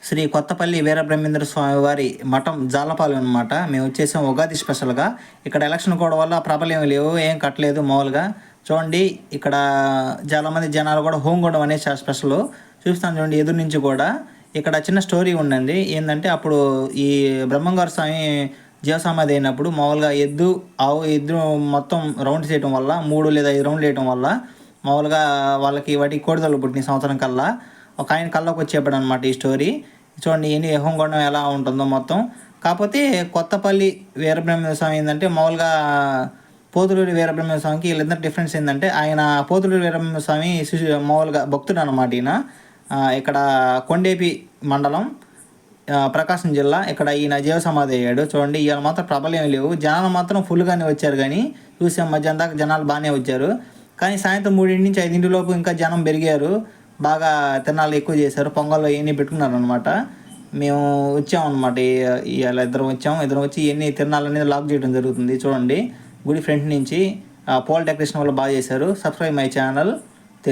శ్రీ కొత్తపల్లి వీరబ్రహ్మేంద్ర స్వామి వారి మఠం జాలపాలెం అనమాట. మేము వచ్చేసాం ఉగాది స్పెషల్గా. ఇక్కడ ఎలక్షన్ కూడా వల్ల ప్రభలు ఏమి లేవు, ఏం కట్టలేదు మామూలుగా. చూడండి ఇక్కడ చాలామంది జనాలు కూడా హోంగుండం అనేది చాలా స్పెషల్ చూపిస్తాను చూడండి. ఎదురు నుంచి కూడా ఇక్కడ చిన్న స్టోరీ ఉండండి. ఏంటంటే అప్పుడు ఈ బ్రహ్మంగారు స్వామి జీవసమాధి అయినప్పుడు మామూలుగా ఎద్దు ఆవు ఎద్దు మొత్తం రౌండ్ చేయడం వల్ల 3 లేదా 5 రౌండ్లు వేయడం వల్ల మామూలుగా వాళ్ళకి వాటికి కోడిదలు పుట్టిన సంవత్సరం కల్లా ఒక ఆయన కల్లోకి వచ్చేప్పుడు అనమాట ఈ స్టోరీ. చూడండి ఎన్ని హోంగొండం ఎలా ఉంటుందో మొత్తం. కాకపోతే కొత్తపల్లి వీరబ్రహ్మేంద్ర స్వామి ఏంటంటే మామూలుగా పోతులూరి వీరబ్రహ్మేంద్ర స్వామికి వీళ్ళిద్దరు డిఫరెన్స్ ఏంటంటే ఆయన పోతులూరి వీరబ్రహ్మేంద్ర స్వామి మామూలుగా భక్తుడు అనమాట. ఈయన ఇక్కడ కొండేపి మండలం ప్రకాశం జిల్లా ఇక్కడ ఈయన జీవ సమాధి అయ్యాడు. చూడండి ఇవాళ మాత్రం ప్రభలేం లేవు, జనాలు మాత్రం ఫుల్గానే వచ్చారు. కానీ చూసాం మధ్యాహ్నం దాకా జనాలు బాగానే వచ్చారు. కానీ సాయంత్రం 3 నుంచి 5 లోపు ఇంకా జనం పెరిగారు, బాగా తిరణాలు ఎక్కువ చేశారు, పొంగల్లో ఇవన్నీ పెట్టుకున్నారు అనమాట. మేము వచ్చామన్నమాట, ఇవాళ ఇద్దరం వచ్చి ఇవన్నీ తిరణాలు అనేది లాక్ చేయడం జరుగుతుంది. చూడండి గుడి ఫ్రంట్ నుంచి పోల్ డెకరేషన్ వల్ల బాగా చేశారు. Subscribe my channel.